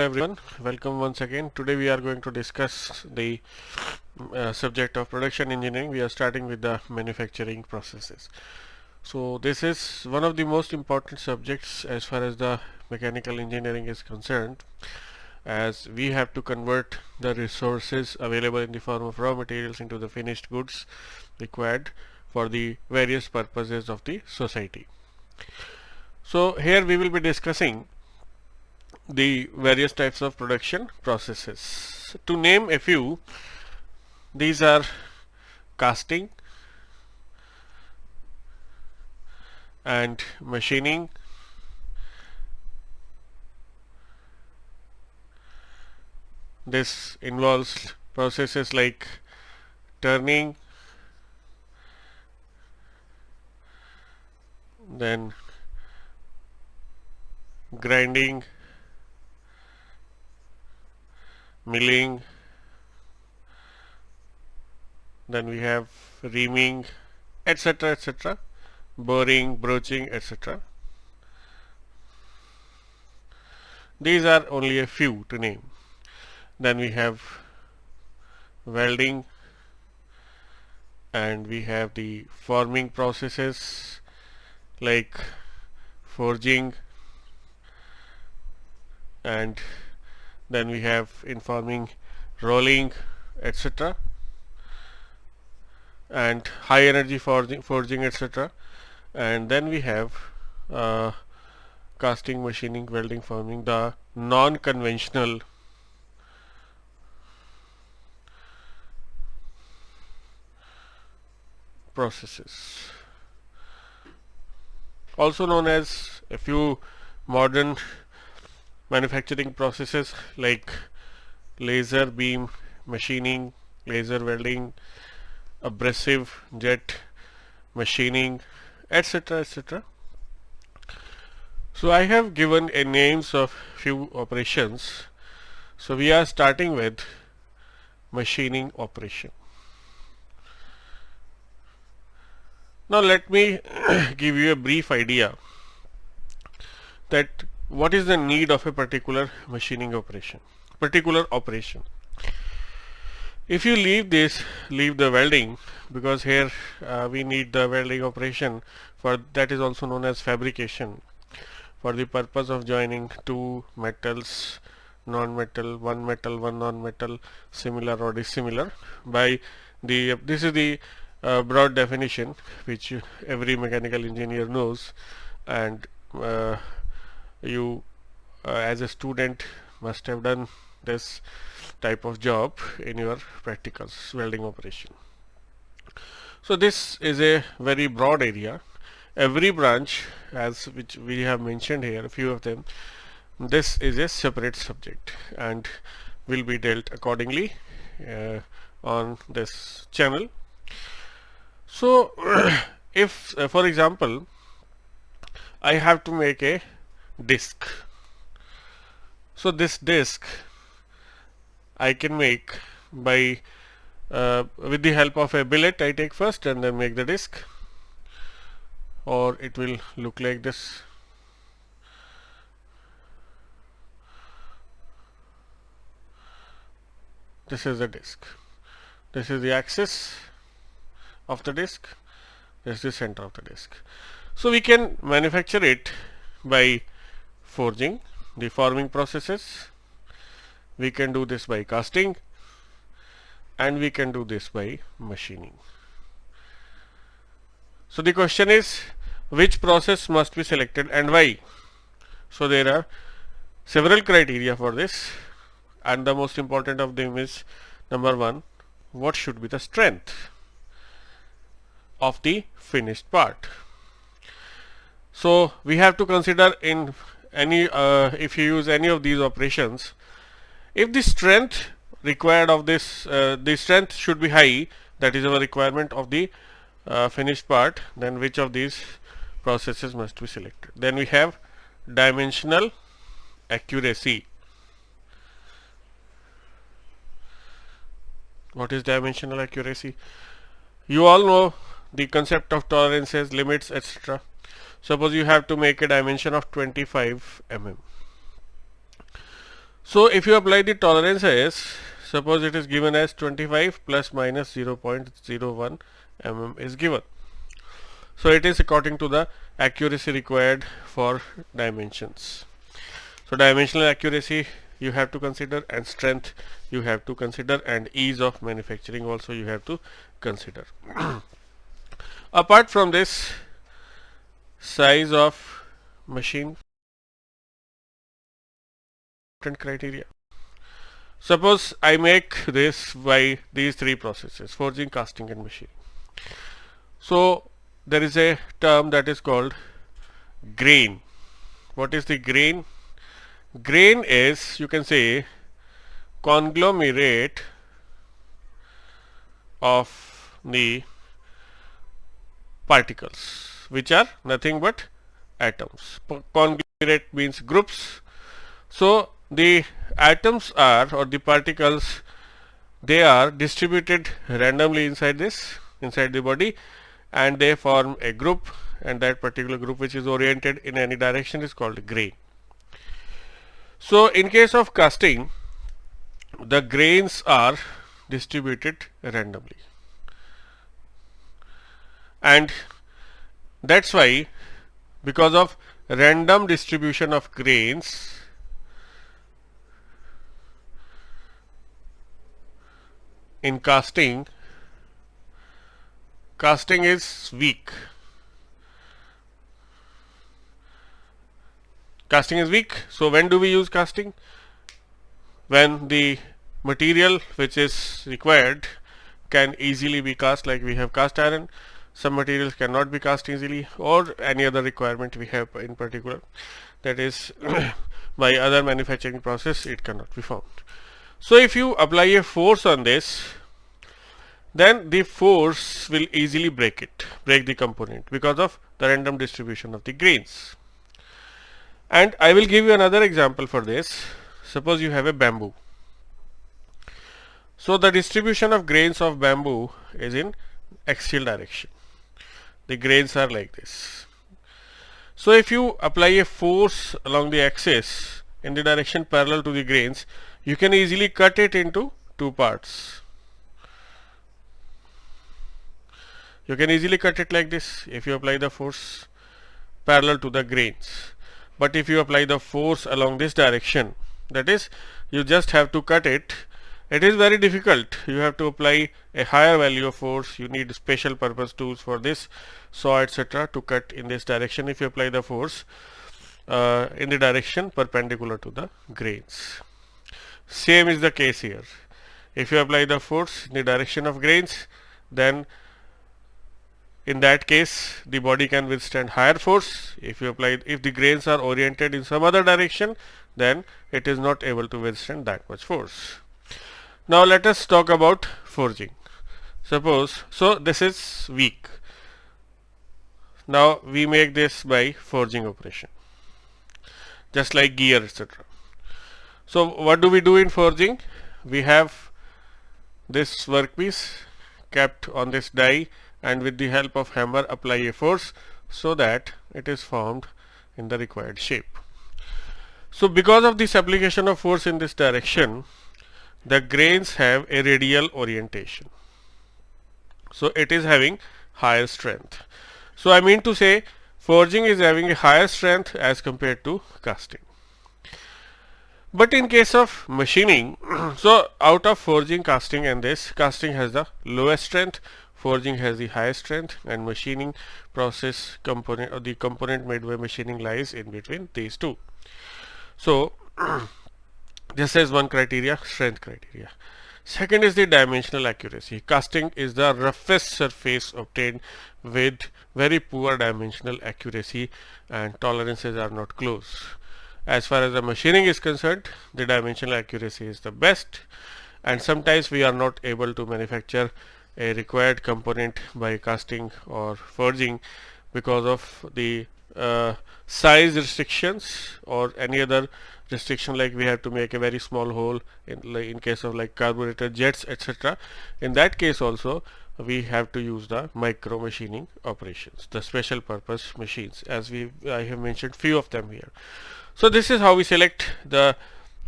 Everyone, welcome once again. Today we are going to discuss the subject of production engineering. We are starting with the manufacturing processes. So this is one of the most important subjects as far as the mechanical engineering is concerned, as we have to convert the resources available in the form of raw materials into the finished goods required for the various purposes of the society. So here we will be discussing the various types of production processes. To name a few, these are casting and machining, this involves processes like turning, then grinding, milling, then we have reaming, etc., etc., boring, broaching, etc. These are only a few to name. Then we have welding, and we have the forming processes like forging, and then we have informing, rolling, etc., and high energy forging, etc. And then we have casting, machining, welding, forming, the non-conventional processes, also known as a few modern manufacturing processes like laser beam machining, laser welding, abrasive jet machining, etc., etc. So I have given a names of few operations. So we are starting with machining operation. Now let me give you a brief idea that what is the need of a particular machining operation, If you leave the welding, because here we need the welding operation, for that is also known as fabrication, for the purpose of joining two metals, non-metal, one metal, one non-metal, similar or dissimilar. This is the broad definition which every mechanical engineer knows, and you as a student must have done this type of job in your practicals, welding operation. So this is a very broad area. Every branch, as which we have mentioned here, a few of them, this is a separate subject and will be dealt accordingly on this channel. So if for example I have to make a disc, so this disc I can make by with the help of a billet. I take first and then make the disc, or it will look like this. This is the disc. This is the axis of the disc. This is the center of the disc. So we can manufacture it by forging, the forming processes. We can do this by casting, and we can do this by machining. So the question is, which process must be selected and why? So there are several criteria for this, and the most important of them is, number one, what should be the strength of the finished part. So we have to consider in any if you use any of these operations, if the strength required of this the strength should be high, that is our requirement of the finished part, then which of these processes must be selected. Then we have dimensional accuracy. What is dimensional accuracy? You all know the concept of tolerances, limits, etc. Suppose you have to make a dimension of 25 mm. So if you apply the tolerances, suppose it is given as 25 plus minus 0.01 mm is given. So it is according to the accuracy required for dimensions. So dimensional accuracy you have to consider, and strength you have to consider, and ease of manufacturing also you have to consider. Apart from this, size of machine criteria. Suppose I make this by these three processes: forging, casting and machining. So there is a term that is called grain. What is the grain? Grain is, you can say, conglomerate of the particles, which are nothing but atoms. Conglomerate means groups. So the atoms are, or the particles, they are distributed randomly inside the body, and they form a group, and that particular group which is oriented in any direction is called grain. So in case of casting, the grains are distributed randomly, and that's why, because of random distribution of grains, in casting is weak. Casting is weak. So when do we use casting? When the material which is required can easily be cast, like we have cast iron. Some materials cannot be cast easily, or any other requirement we have in particular, that is by other manufacturing process it cannot be found. So if you apply a force on this, then the force will easily break the component, because of the random distribution of the grains. And I will give you another example for this. Suppose you have a bamboo. So the distribution of grains of bamboo is in axial direction. The grains are like this. So if you apply a force along the axis in the direction parallel to the grains, you can easily cut it into two parts. You can easily cut it like this if you apply the force parallel to the grains. But if you apply the force along this direction, that is, you just have to cut it, it is very difficult. You have to apply a higher value of force. You need special purpose tools for this, saw, etc., to cut in this direction if you apply the force in the direction perpendicular to the grains. Same is the case here. If you apply the force in the direction of grains, then in that case the body can withstand higher force. If the grains are oriented in some other direction, then it is not able to withstand that much force. Now let us talk about forging. Suppose, so this is weak. Now we make this by forging operation, just like gear, etc. So what do we do in forging? We have this workpiece kept on this die, and with the help of hammer apply a force so that it is formed in the required shape. So because of this application of force in this direction, the grains have a radial orientation. So it is having higher strength. So I mean to say, forging is having a higher strength as compared to casting. But in case of machining, so out of forging, casting and this, casting has the lowest strength, forging has the highest strength, and machining process component, or the component made by machining, lies in between these two. So this is one criteria, strength criteria. Second is the dimensional accuracy. Casting is the roughest surface obtained with very poor dimensional accuracy, and tolerances are not close. As far as the machining is concerned, the dimensional accuracy is the best, and sometimes we are not able to manufacture a required component by casting or forging because of the size restrictions or any other restriction, like we have to make a very small hole in case of like carburetor jets, etc. In that case also we have to use the micro machining operations, the special purpose machines, as I have mentioned few of them here. So this is how we select the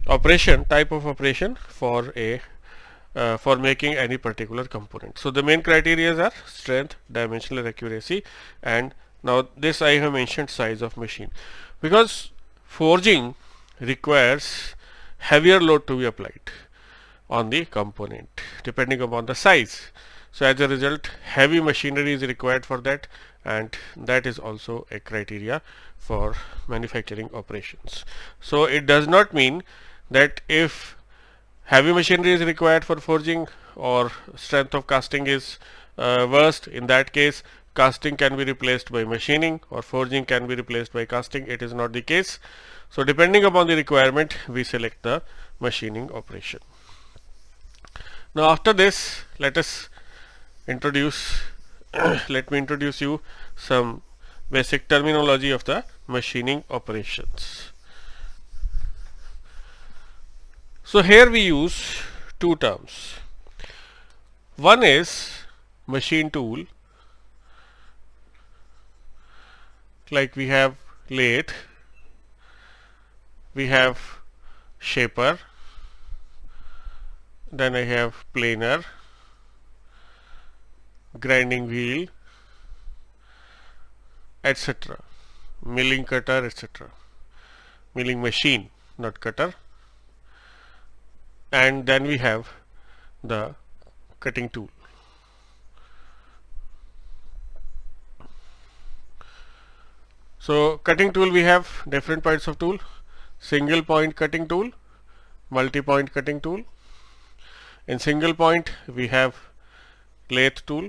operation, type of operation for a for making any particular component. So the main criteria are strength, dimensional accuracy, and now this I have mentioned size of machine, because forging requires heavier load to be applied on the component depending upon the size. So as a result, heavy machinery is required for that, and that is also a criteria for manufacturing operations. So it does not mean that if heavy machinery is required for forging or strength of casting is worst, in that case casting can be replaced by machining or forging can be replaced by casting. It is not the case. So depending upon the requirement, we select the machining operation. Now after this, let us introduce let me introduce you some basic terminology of the machining operations. So here we use two terms. One is machine tool, like we have lathe, we have shaper, then I have planer, grinding wheel, etc., milling cutter, etc., milling machine, not cutter, and then we have the cutting tool. So cutting tool, we have different types of tool: single point cutting tool, multi-point cutting tool. In single point we have lathe tool,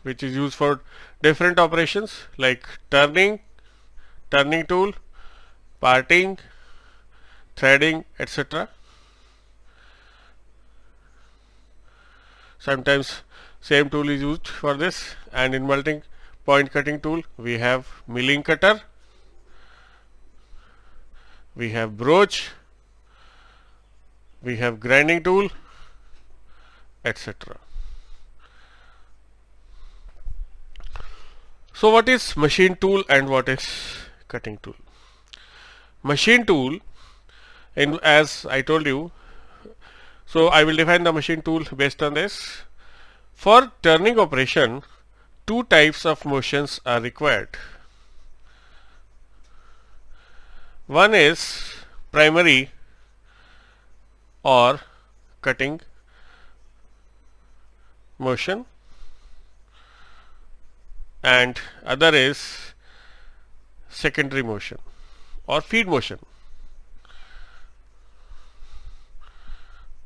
which is used for different operations like turning tool, parting, threading, etc. Sometimes same tool is used for this. And in multi-point cutting tool we have milling cutter, we have broach, we have grinding tool, etc. So what is machine tool and what is cutting tool? Machine tool, as I told you, so I will define the machine tool based on this. For turning operation, two types of motions are required. One is primary or cutting motion, and other is secondary motion or feed motion.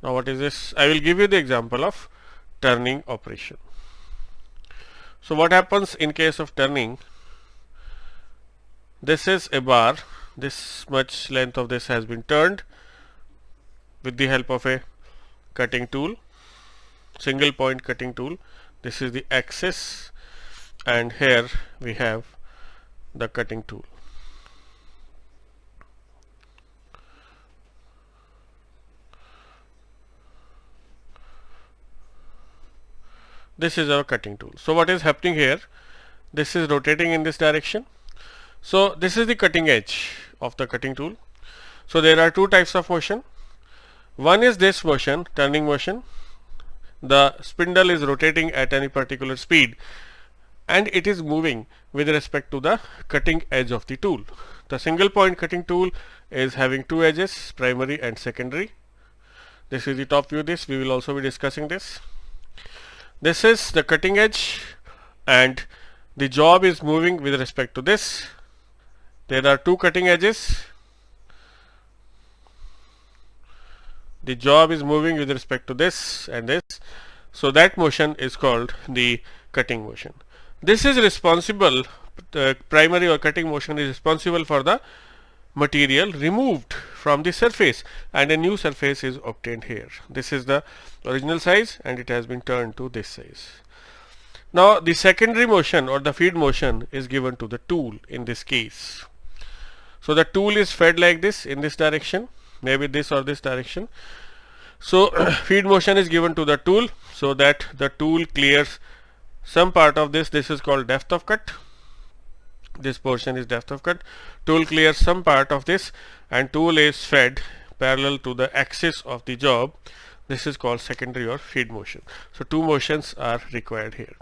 Now what is this? I will give you the example of turning operation. So what happens in case of turning? This is a bar, this much length of this has been turned with the help of a cutting tool, single point cutting tool. This is the axis, and here we have the cutting tool. This is our cutting tool. So what is happening here? This is rotating in this direction. So this is the cutting edge of the cutting tool. So there are two types of motion. One is this motion, turning motion. The spindle is rotating at any particular speed and it is moving with respect to the cutting edge of the tool. The single point cutting tool is having two edges, primary and secondary. This is the top view. This we will also be discussing this. This is the cutting edge and the job is moving with respect to this. There are two cutting edges. The job is moving with respect to this and this. So that motion is called the cutting motion. This is responsible, primary or cutting motion is responsible for the material removed from the surface and a new surface is obtained here. This is the original size and it has been turned to this size. Now the secondary motion or the feed motion is given to the tool in this case. So the tool is fed like this in this direction, maybe this or this direction. So feed motion is given to the tool so that the tool clears some part of this. This is called depth of cut. This portion is depth of cut. Tool clears some part of this and tool is fed parallel to the axis of the job, this is called secondary or feed motion. So two motions are required here.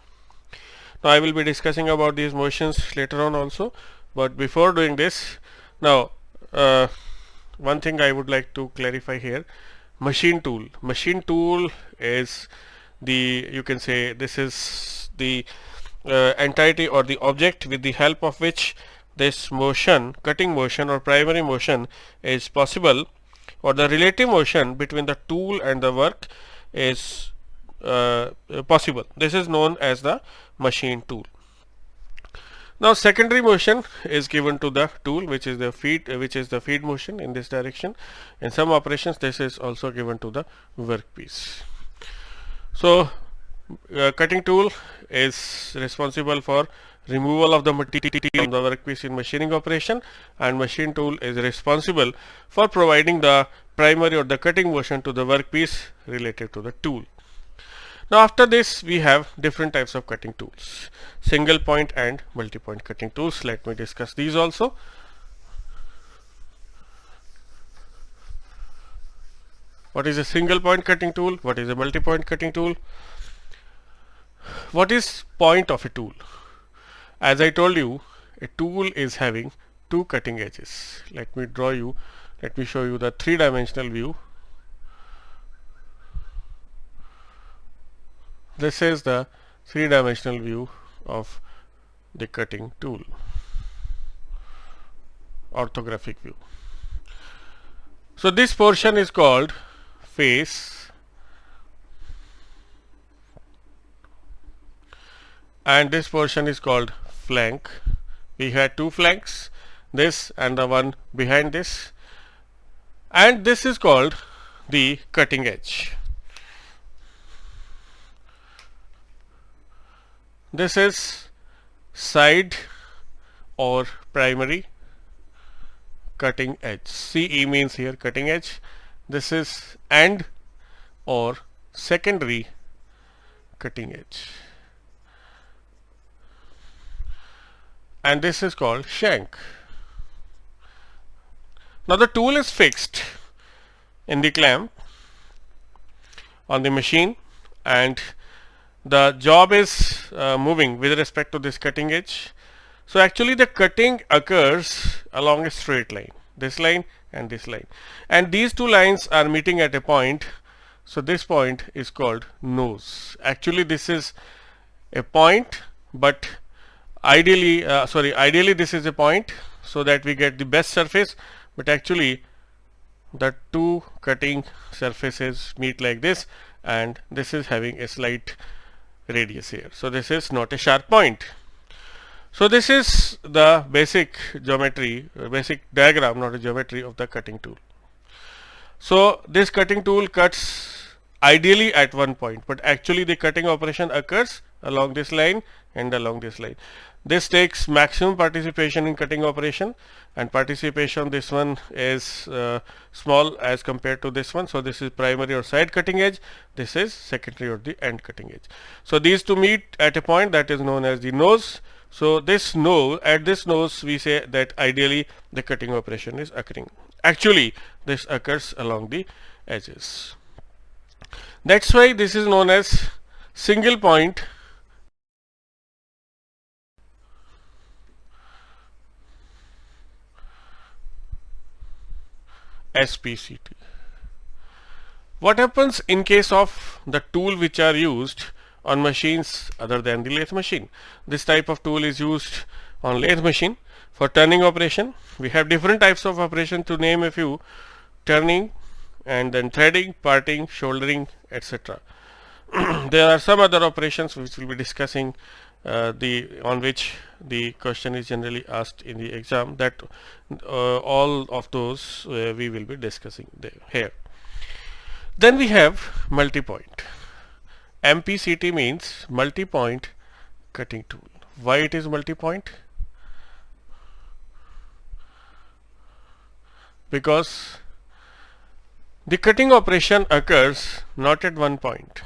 Now I will be discussing about these motions later on also, but before doing this, now one thing I would like to clarify here: machine tool. Machine tool is the, you can say, this is the entity or the object with the help of which this motion, cutting motion or primary motion, is possible, or the relative motion between the tool and the work is possible. This is known as the machine tool. Now secondary motion is given to the tool, which is the feed motion in this direction. In some operations this is also given to the workpiece. So cutting tool is responsible for removal of the material from the workpiece in machining operation, and machine tool is responsible for providing the primary or the cutting motion to the workpiece related to the tool. Now after this we have different types of cutting tools: single point and multi-point cutting tools. Let me discuss these also. What is a single point cutting tool? What is a multi-point cutting tool? What is point of a tool? As I told you, a tool is having two cutting edges. Let me show you the three-dimensional view. This is the three-dimensional view of the cutting tool, orthographic view. So this portion is called face, and this portion is called flank. We had two flanks, this and the one behind this, and this is called the cutting edge. This is side or primary cutting edge. CE means here cutting edge. This is end or secondary cutting edge, and this is called shank. Now the tool is fixed in the clamp on the machine, and the job is moving with respect to this cutting edge. So actually the cutting occurs along a straight line, this line and this line, and these two lines are meeting at a point. So this point is called nose. Actually this is a point, but ideally this is a point so that we get the best surface, but actually the two cutting surfaces meet like this, and this is having a slight radius here. So this is not a sharp point. So this is the basic geometry, basic diagram, not a geometry, of the cutting tool. So this cutting tool cuts ideally at one point, but actually the cutting operation occurs along this line and along this line. This takes maximum participation in cutting operation, and participation, this one is small as compared to this one. So this is primary or side cutting edge, this is secondary or the end cutting edge. So these two meet at a point that is known as the nose. So this nose, at this nose we say that ideally the cutting operation is occurring. Actually this occurs along the edges. That's why this is known as single point SPCT. What happens in case of the tool which are used on machines other than the lathe machine? This type of tool is used on lathe machine for turning operation. We have different types of operation, to name a few: turning, and then threading, parting, shouldering, etc. There are some other operations which we'll be discussing, on which the question is generally asked in the exam, that all of those we will be discussing here. Then we have multi-point. MPCT means multi-point cutting tool. Why it is multi-point? Because the cutting operation occurs not at one point,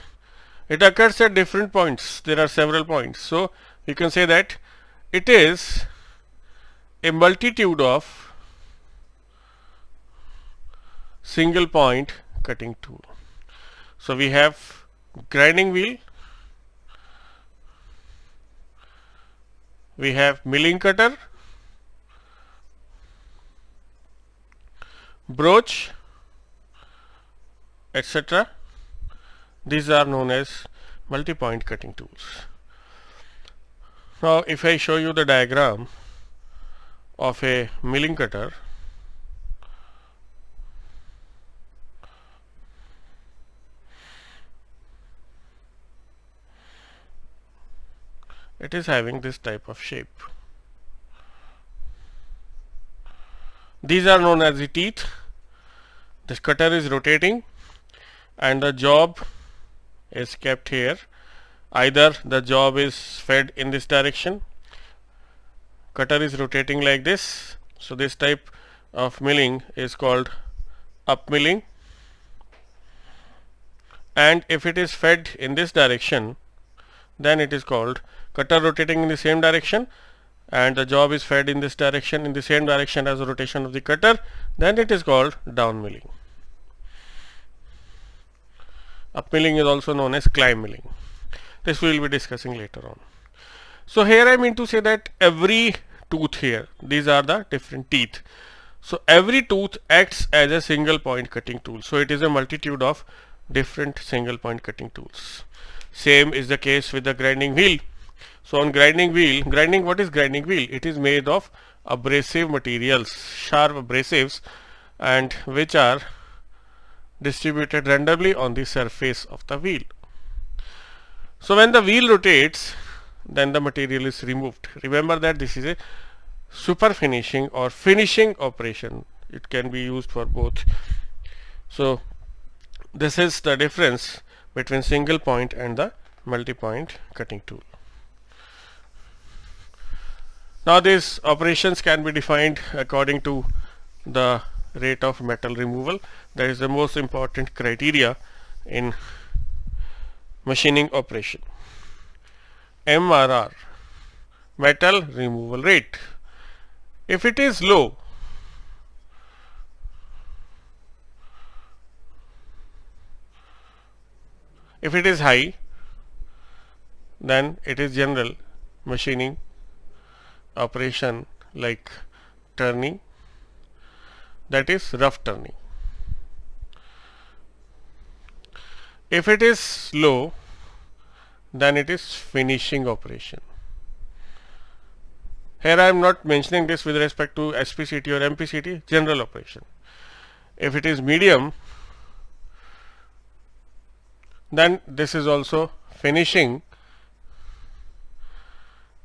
it occurs at different points. There are several points. So you can say that it is a multitude of single point cutting tool. So we have grinding wheel, we have milling cutter, broach, etc. These are known as multi-point cutting tools. Now if I show you the diagram of a milling cutter, it is having this type of shape. These are known as the teeth. This cutter is rotating and the job is kept here. Either the job is fed in this direction, cutter is rotating like this, so this type of milling is called up milling, and if it is fed in this direction, then it is called cutter rotating in the same direction and the job is fed in this direction, in the same direction as the rotation of the cutter, then it is called down milling. Up milling is also known as climb milling. This we will be discussing later on. So here I mean to say that every tooth here, these are the different teeth. So every tooth acts as a single point cutting tool. So it is a multitude of different single point cutting tools. Same is the case with the grinding wheel. So on grinding wheel, what is grinding wheel? It is made of abrasive materials, sharp abrasives, and which are distributed randomly on the surface of the wheel. So when the wheel rotates, then the material is removed. Remember that this is a super finishing or finishing operation. It can be used for both. So this is the difference between single point and the multi-point cutting tool. Now these operations can be defined according to the rate of metal removal. That is the most important criteria in machining operation. MRR, metal removal rate. If it is low, if it is high, then it is general machining operation like turning, that is rough turning. If it is low, then it is finishing operation. Here I am not mentioning this with respect to SPCT or MPCT, general operation. If it is medium, then this is also finishing,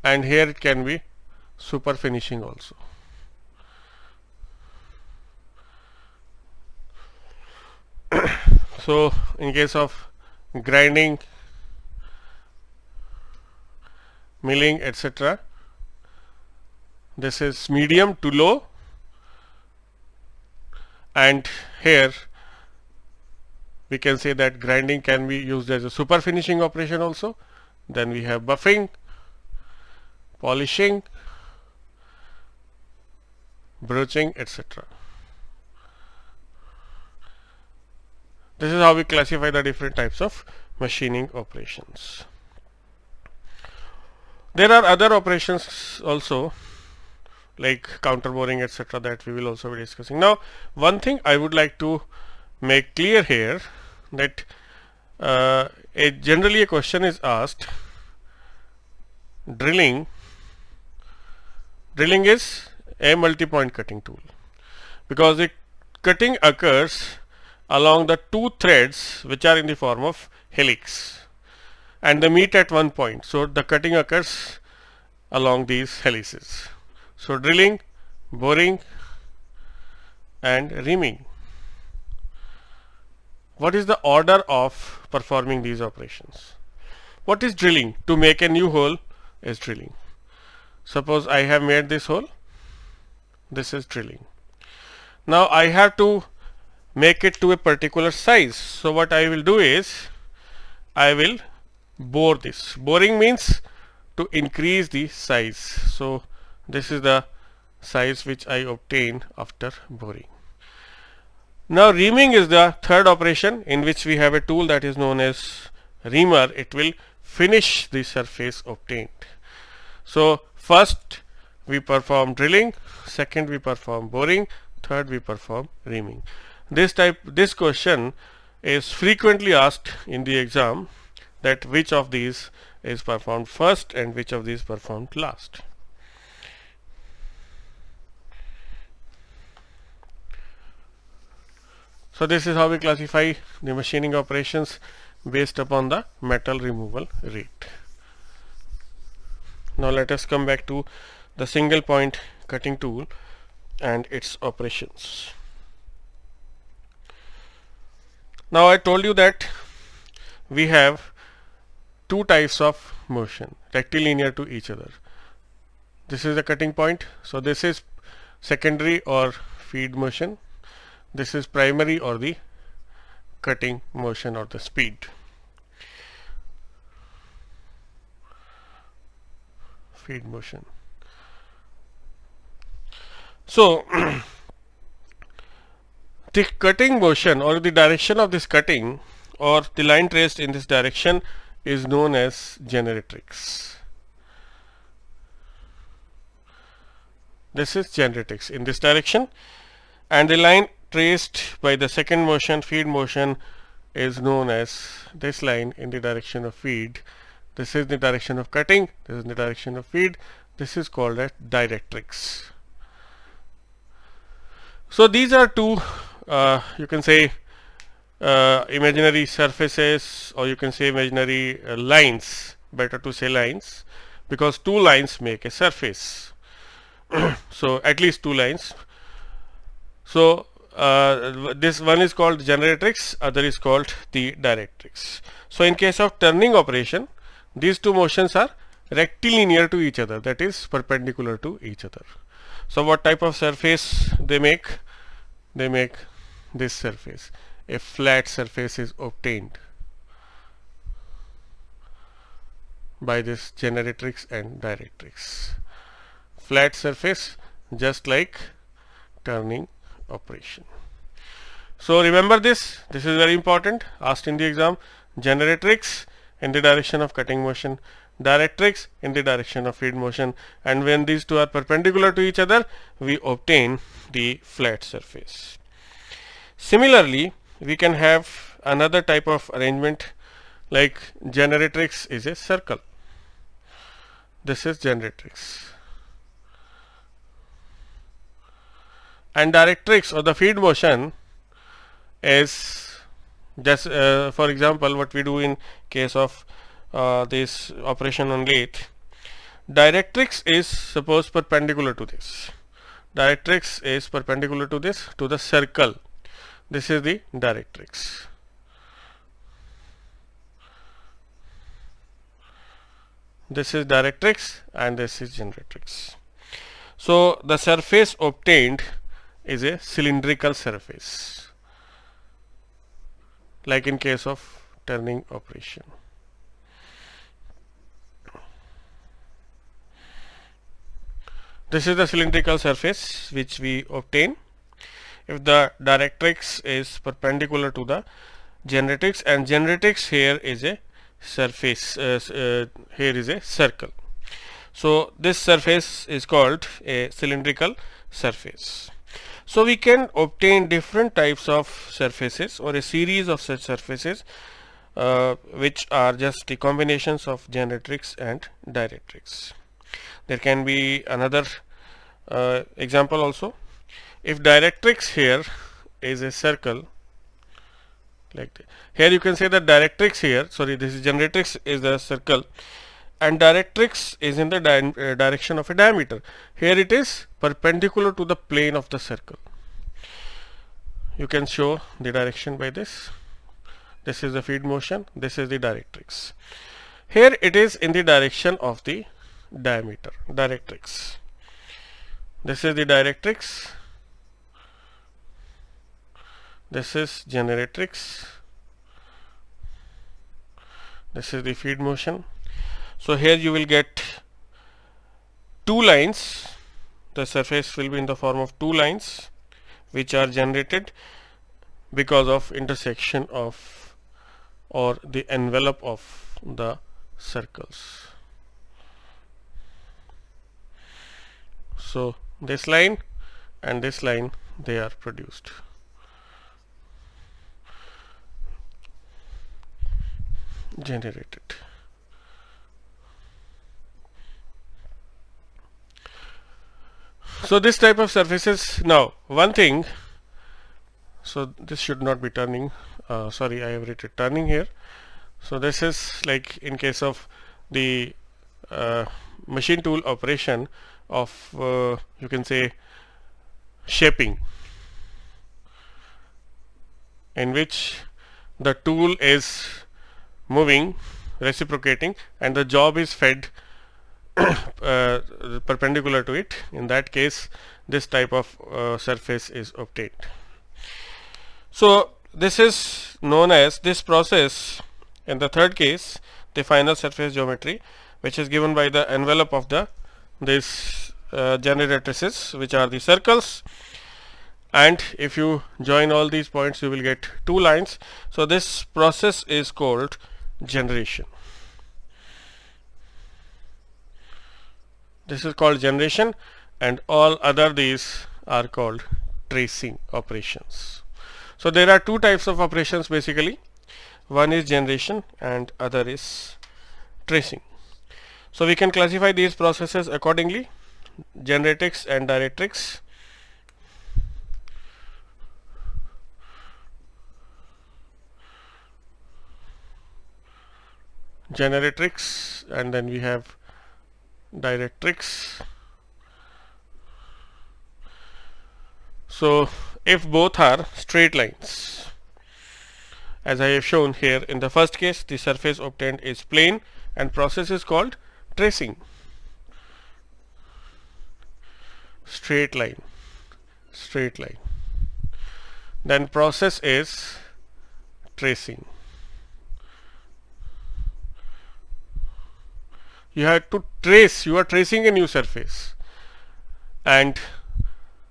and here it can be super finishing also. So in case of grinding, milling, etc., this is medium to low, and here we can say that grinding can be used as a super finishing operation also. Then we have buffing, polishing, broaching, etc. This is how we classify the different types of machining operations. There are other operations also like counter boring, etc., that we will also be discussing. Now one thing I would like to make clear here, that generally a question is asked, drilling is a multi-point cutting tool because the cutting occurs along the two threads which are in the form of helix and they meet at one point. So the cutting occurs along these helices. So drilling, boring, and reaming. What is the order of performing these operations? What is drilling? To make a new hole is drilling. Suppose I have made this hole, this is drilling. Now I have to make it to a particular size. So what I will do is I will bore this. Boring means to increase the size. So this is the size which I obtain after boring. Now reaming is the third operation, in which we have a tool that is known as reamer. It will finish the surface obtained. So first we perform drilling, second we perform boring, third we perform reaming. This question is frequently asked in the exam, that which of these is performed first and which of these performed last. So this is how we classify the machining operations based upon the metal removal rate. Now let us come back to the single point cutting tool and its operations. Now I told you that we have two types of motion, rectilinear to each other. This is the cutting point, so this is secondary or feed motion. This is primary or the cutting motion or the speed. Feed motion. So the cutting motion or the direction of this cutting or the line traced in this direction is known as generatrix. This is generatrix in this direction, and the line traced by the second motion, feed motion, is known as this line in the direction of feed. This is the direction of cutting, this is the direction of feed. This is called as directrix. So these are two you can say imaginary surfaces, or you can say imaginary lines, better to say lines, because two lines make a surface. So at least two lines. So this one is called generatrix, other is called the directrix. So in case of turning operation, these two motions are rectilinear to each other, that is perpendicular to each other. So what type of surface they make? They make this surface. A flat surface is obtained by this generatrix and directrix. Flat surface, just like turning operation. So remember this is very important, asked in the exam. Generatrix in the direction of cutting motion, directrix in the direction of feed motion, and when these two are perpendicular to each other, we obtain the flat surface. Similarly, we can have another type of arrangement, like generatrix is a circle. This is generatrix, and directrix or the feed motion is just for example what we do in case of this operation on lathe. Directrix is suppose perpendicular to this. Directrix is perpendicular to this, to the circle. This is the directrix. This is directrix and this is generatrix. So the surface obtained is a cylindrical surface, like in case of turning operation. This is the cylindrical surface which we obtain if the directrix is perpendicular to the generatrix, and generatrix here is a surface, here is a circle. So this surface is called a cylindrical surface. So we can obtain different types of surfaces or a series of such surfaces which are just the combinations of generatrix and directrix. There can be another example also. If directrix here is a circle, like that. Here you can say that directrix here, sorry, this is generatrix is the circle, and directrix is in the direction of a diameter. Here it is perpendicular to the plane of the circle. You can show the direction by this. This is the feed motion, this is the directrix. Here it is in the direction of the diameter, directrix. This is the directrix. This is generatrix. This is the feed motion. So here you will get two lines. The surface will be in the form of two lines which are generated because of intersection of or the envelope of the circles. So this line and this line, they are produced. Generated. So this type of surfaces. Now one thing, so this should not be turning, sorry, I have written turning here. So this is like in case of the machine tool operation of you can say shaping, in which the tool is moving, reciprocating, and the job is fed perpendicular to it. In that case, this type of surface is obtained. So this is known as this process. In the third case, the final surface geometry, which is given by the envelope of the this generatrices, which are the circles, and if you join all these points, you will get two lines. So this process is called generation. This is called generation, and all other these are called tracing operations. So there are two types of operations basically. One is generation and other is tracing. So we can classify these processes accordingly: generatrix and directrix. Generatrix, and then we have directrix. So if both are straight lines, as I have shown here, in the first case the surface obtained is plane and process is called tracing. Straight line, straight line. Then process is tracing. You have to trace, you are tracing a new surface, and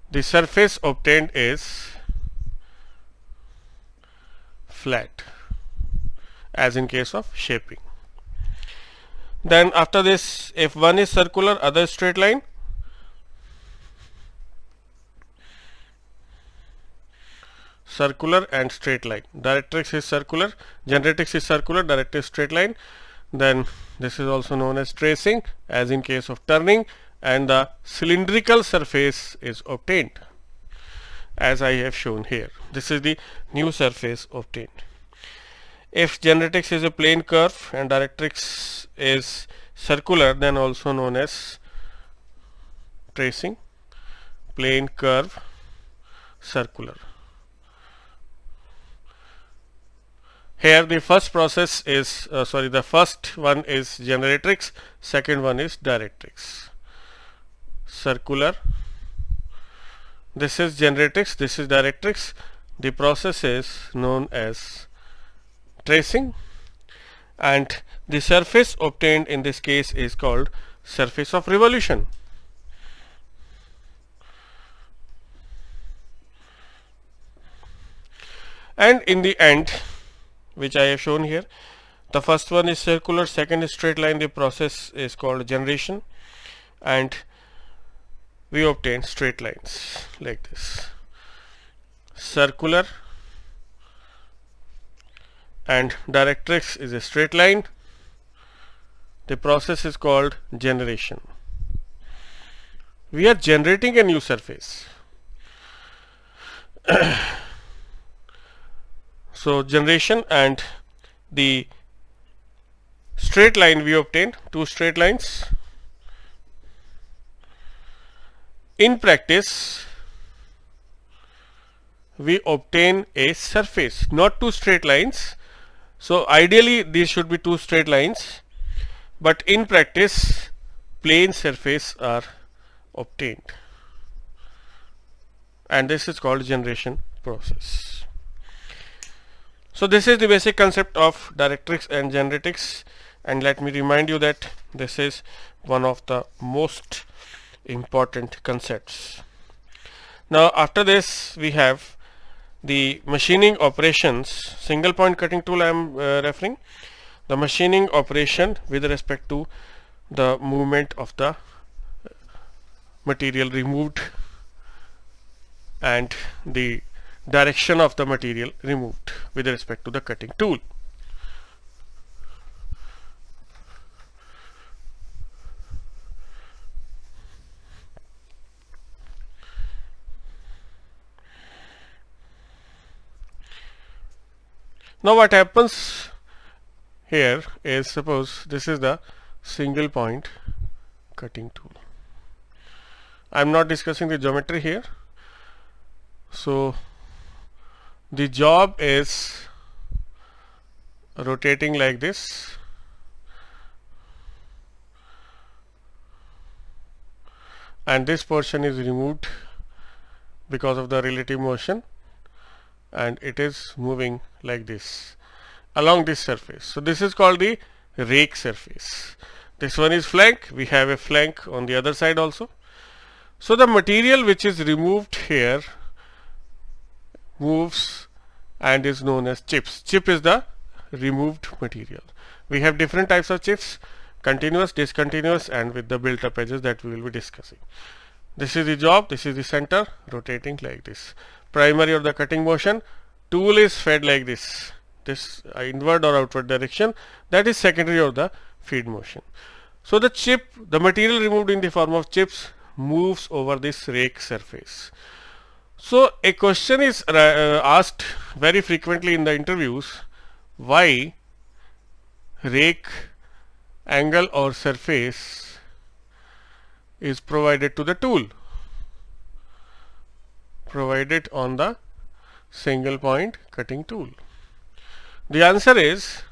the surface obtained is flat, as in case of shaping. Then after this, if one is circular, other straight line, circular and straight line. Directrix is circular, generatrix is circular, directrix straight line. Then this is also known as tracing, as in case of turning, and the cylindrical surface is obtained, as I have shown here. This is the new surface obtained. If generatrix is a plane curve and directrix is circular, then also known as tracing, plane curve circular. Here the first process is the first one is generatrix, second one is directrix. Circular, this is generatrix, this is directrix. The process is known as tracing, and the surface obtained in this case is called surface of revolution. And in the end, which I have shown here, the first one is circular, second is straight line. The process is called generation, and we obtain straight lines like this: circular, and directrix is a straight line. The process is called generation. We are generating a new surface. So generation and the straight line we obtained, two straight lines. In practice, we obtain a surface, not two straight lines. So ideally these should be two straight lines, but in practice plane surface are obtained, and this is called generation process. So this is the basic concept of directrix and generatrix, and let me remind you that this is one of the most important concepts. Now after this we have the machining operations, single point cutting tool I am referring, the machining operation with respect to the movement of the material removed and the direction of the material removed with respect to the cutting tool. Now what happens here is, suppose this is the single point cutting tool. I am not discussing the geometry here. So the job is rotating like this, and this portion is removed because of the relative motion, and it is moving like this along this surface. So this is called the rake surface. This one is flank. We have a flank on the other side also. So the material which is removed here moves and is known as chips. Chip is the removed material. We have different types of chips: continuous, discontinuous, and with the built up edges that we will be discussing. This is the job, this is the center, rotating like this. Primary or the cutting motion, tool is fed like this inward or outward direction, that is secondary or the feed motion. So the chip, the material removed in the form of chips, moves over this rake surface. So a question is asked very frequently in the interviews: why rake angle or surface is provided to the tool, provided on the single point cutting tool? The answer is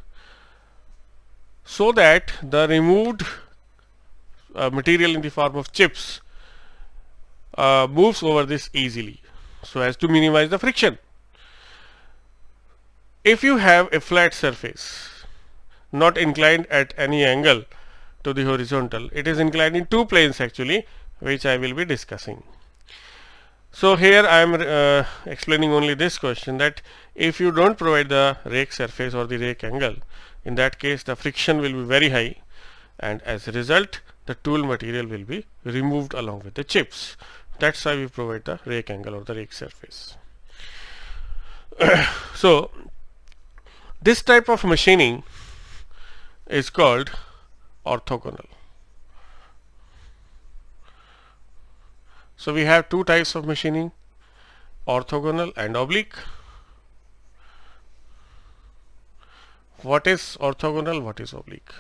so that the removed material in the form of chips moves over this easily, so as to minimize the friction. If you have a flat surface not inclined at any angle to the horizontal, it is inclined in two planes actually, which I will be discussing. So here I am explaining only this question, that if you don't provide the rake surface or the rake angle, in that case the friction will be very high, and as a result the tool material will be removed along with the chips. That's why we provide the rake angle or the rake surface. So this type of machining is called orthogonal. So we have two types of machining, orthogonal and oblique. What is orthogonal? What is oblique?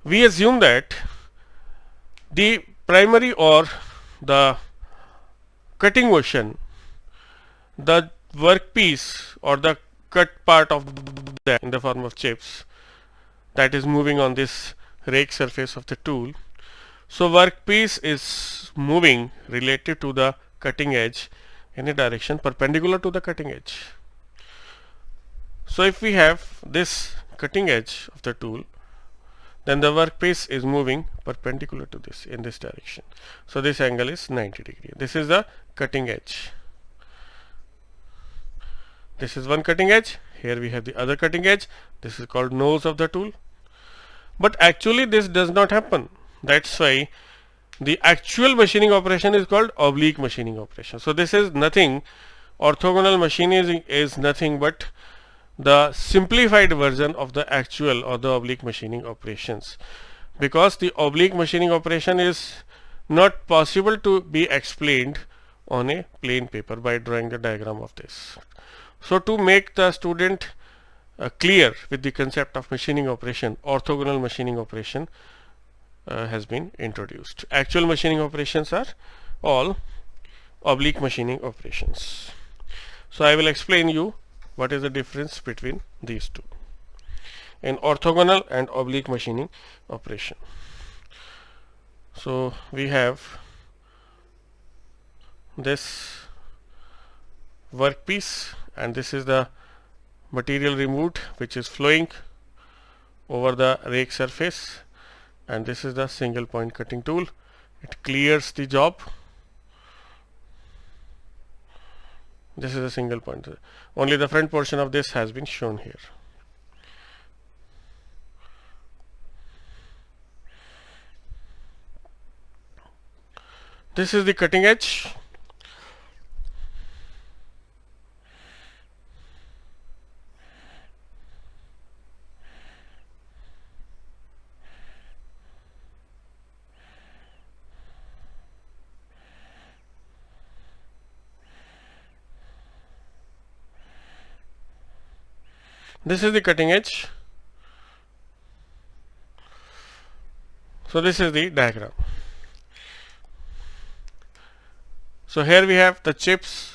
We assume that the primary or the cutting motion, the workpiece or the cut part of that in the form of chips, that is moving on this rake surface of the tool. So workpiece is moving relative to the cutting edge in a direction perpendicular to the cutting edge. So if we have this cutting edge of the tool, then the workpiece is moving perpendicular to this in this direction. So this angle is 90 degree. This is the cutting edge. This is one cutting edge. Here we have the other cutting edge. This is called nose of the tool. But actually this does not happen. That's why the actual machining operation is called oblique machining operation. So this is nothing, orthogonal machining is nothing but the simplified version of the actual or the oblique machining operations, because the oblique machining operation is not possible to be explained on a plain paper by drawing the diagram of this. So to make the student clear with the concept of machining operation, orthogonal machining operation has been introduced. Actual machining operations are all oblique machining operations. So I will explain you what is the difference between these two in orthogonal and oblique machining operation. So we have this workpiece, and this is the material removed which is flowing over the rake surface, and this is the single point cutting tool. It clears the job This is a single point. Only the front portion of this has been shown here. This is the cutting edge. This is the cutting edge. So this is the diagram. So here we have the chips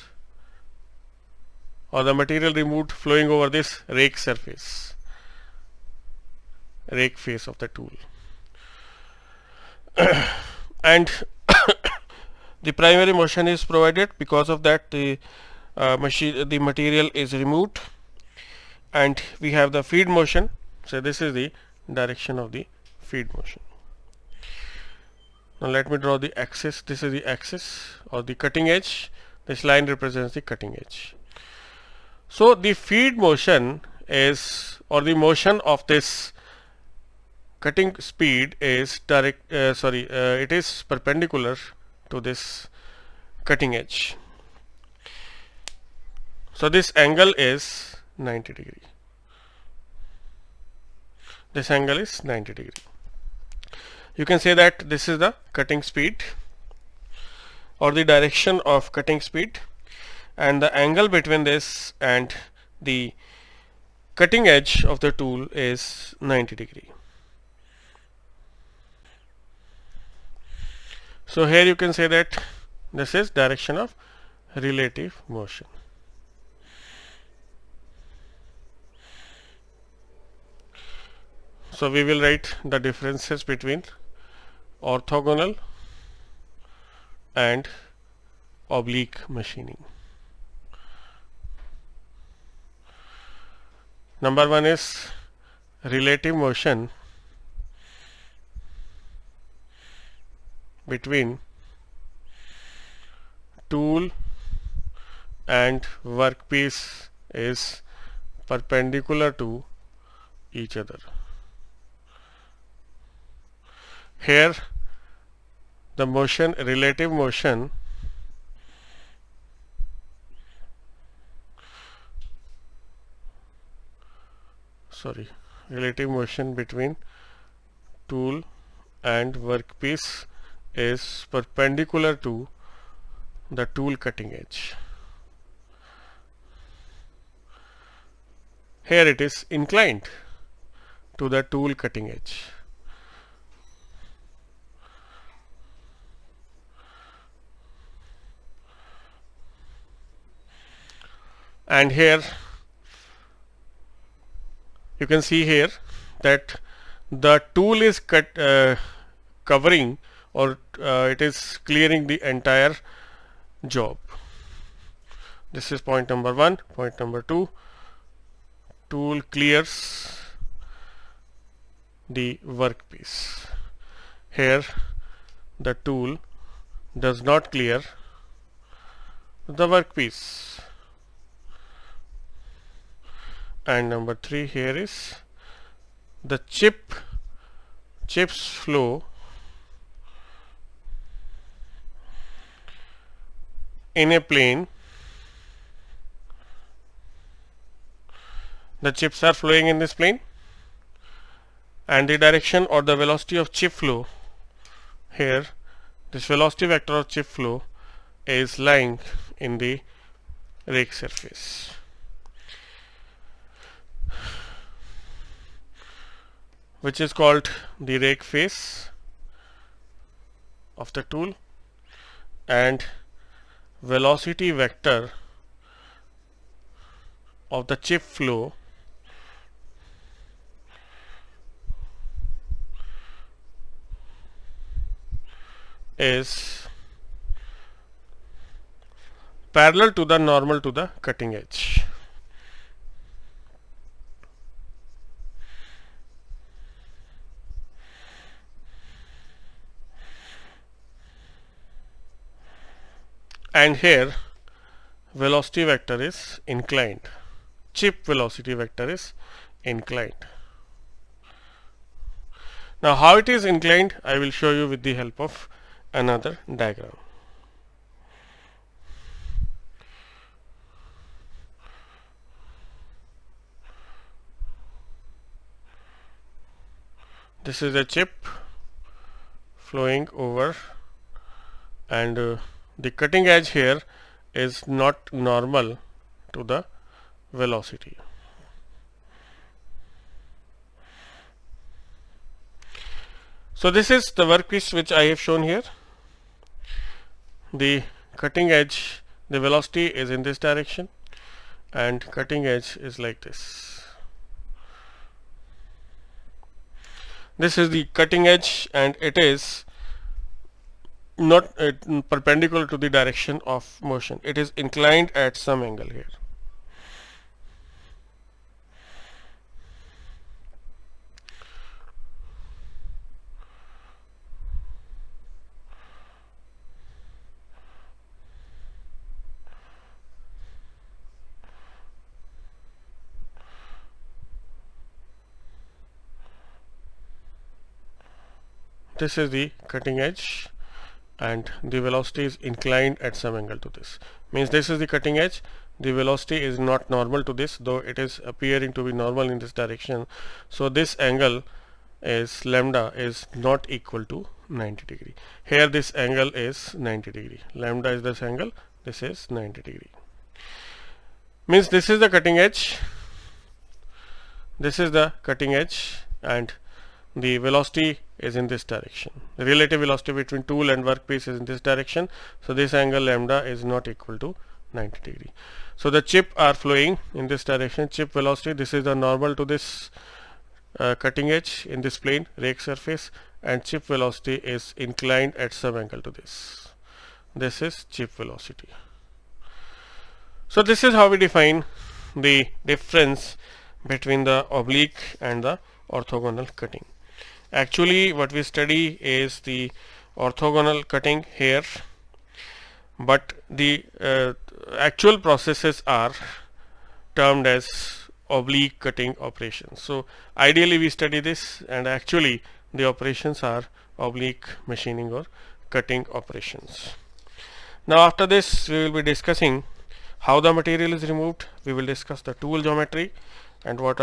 or the material removed flowing over this rake surface, rake face of the tool. And the primary motion is provided. Because of that, the material is removed, and we have the feed motion. So this is the direction of the feed motion. Now let me draw the axis. This is the axis or the cutting edge. This line represents the cutting edge. So the feed motion is, or the motion of this cutting speed is it is perpendicular to this cutting edge. So this angle is 90 degree. This angle is 90 degree. You can say that this is the cutting speed or the direction of cutting speed, and the angle between this and the cutting edge of the tool is 90 degree. So here you can say that this is direction of relative motion. So we will write the differences between orthogonal and oblique machining. Number one is relative motion between tool and workpiece is perpendicular to each other. Here the motion, relative motion, relative motion between tool and workpiece is perpendicular to the tool cutting edge. Here it is inclined to the tool cutting edge. And here you can see here that the tool is covering, or it is clearing the entire job. This is point number one. Point number two, tool clears the workpiece. Here the tool does not clear the workpiece. And number three, here is the chips flow in a plane. The chips are flowing in this plane, and the direction or the velocity of chip flow, here this velocity vector of chip flow is lying in the rake surface. Which is called the rake face of the tool, and velocity vector of the chip flow is parallel to the normal to the cutting edge. And here velocity vector is inclined. Chip velocity vector is inclined. Now how it is inclined, I will show you with the help of another diagram. This is a chip flowing over, and the cutting edge here is not normal to the velocity. So this is the workpiece which I have shown here. The cutting edge, the velocity is in this direction, and cutting edge is like this. This is the cutting edge, and it is not perpendicular to the direction of motion. It is inclined at some angle here. This is the cutting edge, and the velocity is inclined at some angle to this. Means this is the cutting edge, the velocity is not normal to this, though it is appearing to be normal in this direction. So this angle is lambda is not equal to 90 degree. Here this angle is 90 degree. Lambda is this angle, this is 90 degree. Means this is the cutting edge, this is the cutting edge, and the velocity is in this direction. The relative velocity between tool and workpiece is in this direction. So this angle lambda is not equal to 90 degree. So the chip are flowing in this direction. Chip velocity, this is the normal to this cutting edge in this plane, rake surface, and chip velocity is inclined at some angle to this. This is chip velocity. So this is how we define the difference between the oblique and the orthogonal cutting. Actually what we study is the orthogonal cutting here, but the actual processes are termed as oblique cutting operations. So ideally we study this, and actually the operations are oblique machining or cutting operations. Now after this we will be discussing how the material is removed. We will discuss the tool geometry and what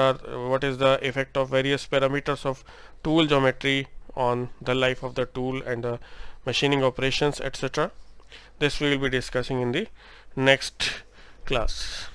is the effect of various parameters of tool geometry on the life of the tool and the machining operations, etc. This we will be discussing in the next class.